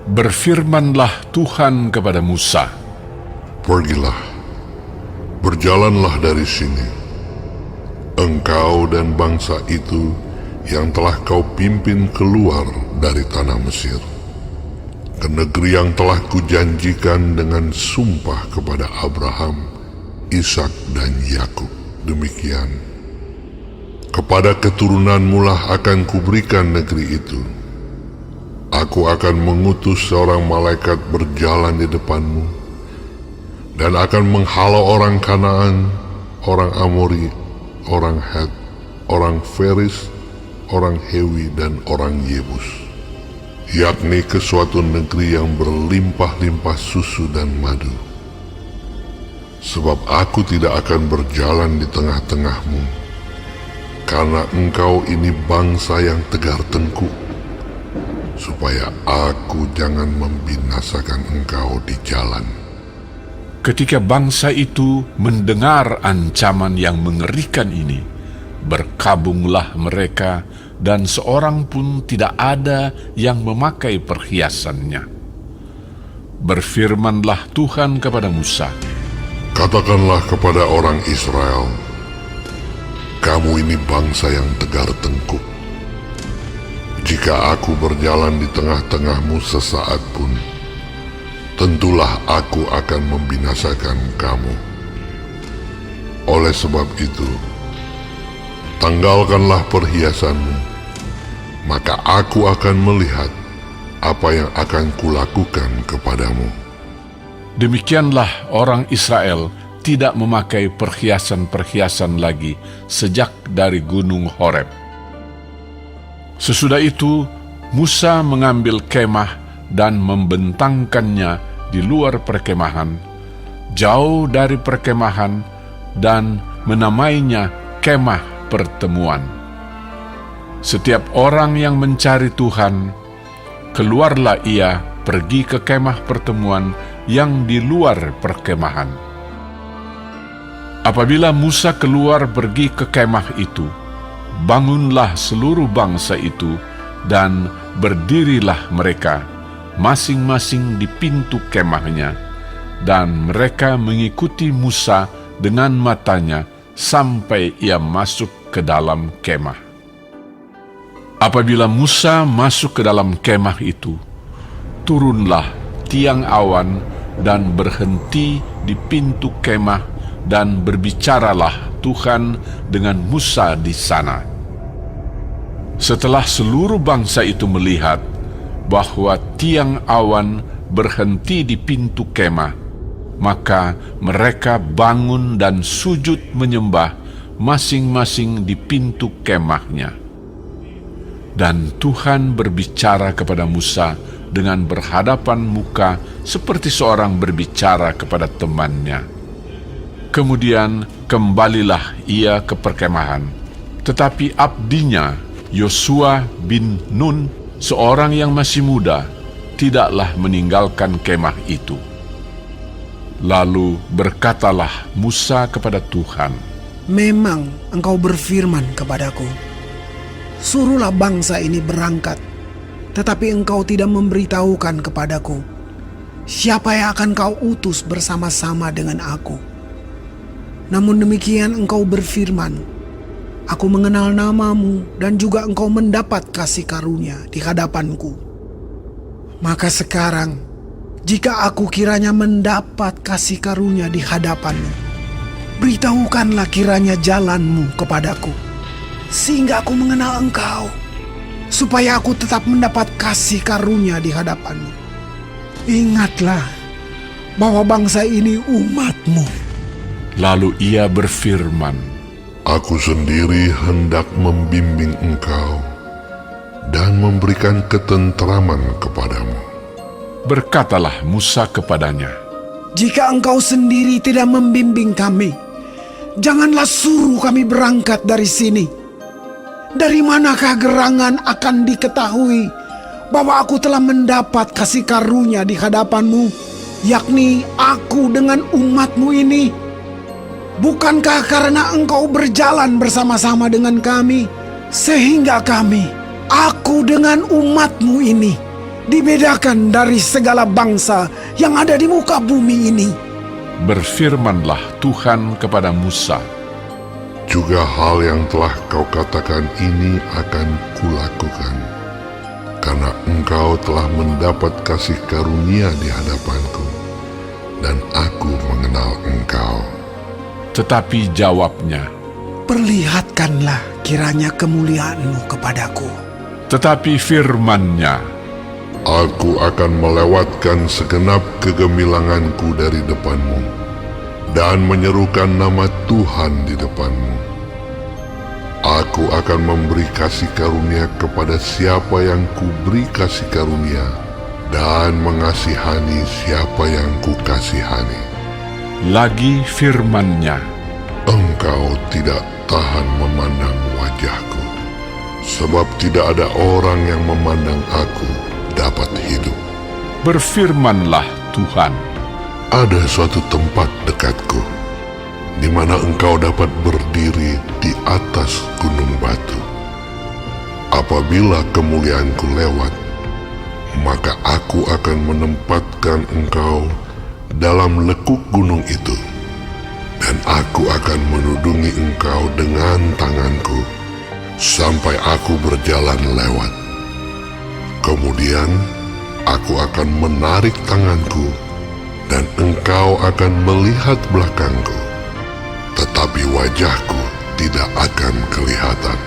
Berfirmanlah Tuhan kepada Musa, Pergilah, berjalanlah dari sini, engkau dan bangsa itu yang telah kau pimpin keluar dari tanah Mesir, ke negeri yang telah kujanjikan dengan sumpah kepada Abraham, Ishak dan Yakub. Demikian, kepada keturunanmu lah akan kuberikan negeri itu. Aku akan mengutus seorang malaikat berjalan di depanmu, dan akan menghalau orang Kanaan, orang Amori, orang Het, orang Feris, orang Hewi, dan orang Yebus, yakni ke suatu negeri yang berlimpah-limpah susu dan madu. Sebab aku tidak akan berjalan di tengah-tengahmu, karena engkau ini bangsa yang tegar tengkuk, supaya aku jangan membinasakan engkau di jalan. ketika bangsa itu mendengar ancaman yang mengerikan ini, berkabunglah mereka, dan seorang pun tidak ada yang memakai perhiasannya. Berfirmanlah Tuhan kepada Musa, Katakanlah kepada orang Israel, kamu ini bangsa yang tegar tengkuk. Jika aku berjalan di tengah-tengahmu sesaat pun, tentulah aku akan membinasakan kamu. Oleh sebab itu, tanggalkanlah perhiasanmu, maka aku akan melihat apa yang akan kulakukan kepadamu. demikianlah orang Israel tidak memakai perhiasan-perhiasan lagi sejak dari gunung Horeb. Sesudah itu, Musa mengambil kemah dan membentangkannya di luar perkemahan, jauh dari perkemahan, dan menamainya kemah pertemuan. Setiap orang yang mencari Tuhan, keluarlah ia pergi ke kemah pertemuan yang di luar perkemahan. Apabila Musa keluar pergi ke kemah itu, bangunlah seluruh bangsa itu, dan berdirilah mereka masing-masing di pintu kemahnya, dan mereka mengikuti Musa dengan matanya sampai ia masuk ke dalam kemah. Apabila Musa masuk ke dalam kemah itu, turunlah tiang awan dan berhenti di pintu kemah, dan berbicaralah Tuhan dengan Musa di sana. Setelah seluruh bangsa itu melihat bahwa tiang awan berhenti di pintu kemah, maka mereka bangun dan sujud menyembah masing-masing di pintu kemahnya. Dan Tuhan berbicara kepada Musa dengan berhadapan muka seperti seorang berbicara kepada temannya. Kemudian kembalilah ia ke perkemahan, tetapi abdinya Yosua bin Nun, seorang yang masih muda, tidaklah meninggalkan kemah itu. Lalu berkatalah Musa kepada Tuhan, Memang engkau berfirman kepadaku, suruhlah bangsa ini berangkat, tetapi engkau tidak memberitahukan kepadaku siapa yang akan kau utus bersama-sama dengan aku. Namun demikian engkau berfirman, aku mengenal namamu dan juga engkau mendapat kasih karunia di hadapanku. Maka sekarang, jika aku kiranya mendapat kasih karunia di hadapanmu, beritahukanlah kiranya jalanmu kepadaku, sehingga aku mengenal engkau, supaya aku tetap mendapat kasih karunia di hadapanmu. Ingatlah bahwa bangsa ini umatmu. lalu ia berfirman, Aku sendiri hendak membimbing engkau dan memberikan ketentraman kepadamu. berkatalah Musa kepadanya, Jika engkau sendiri tidak membimbing kami, janganlah suruh kami berangkat dari sini. Dari manakah gerangan akan diketahui bahwa aku telah mendapat kasih karunia di hadapanmu, yakni aku dengan umatmu ini? Bukankah karena engkau berjalan bersama-sama dengan kami, sehingga kami, aku dengan umatmu ini, dibedakan dari segala bangsa yang ada di muka bumi ini. Berfirmanlah Tuhan kepada Musa, Juga hal yang telah kau katakan ini akan kulakukan, karena engkau telah mendapat kasih karunia di hadapanku, dan aku mengenal engkau. tetapi jawabnya, Perlihatkanlah kiranya kemuliaan-Mu kepadaku. tetapi firman-Nya, Aku akan melewatkan segenap kegemilanganku dari depanmu, dan menyerukan nama Tuhan di depanmu. Aku akan memberi kasih karunia kepada siapa yang kuberi kasih karunia, dan mengasihani siapa yang kukasihani. lagi firman-Nya, Engkau tidak tahan memandang wajahku, sebab tidak ada orang yang memandang aku dapat hidup. berfirmanlah Tuhan, Ada suatu tempat dekatku, di mana engkau dapat berdiri di atas gunung batu. Apabila kemuliaanku lewat, maka aku akan menempatkan engkau dalam lekuk gunung itu, dan aku akan menudungi engkau dengan tanganku sampai aku berjalan lewat. Kemudian aku akan menarik tanganku, dan engkau akan melihat belakangku, tetapi wajahku tidak akan kelihatan.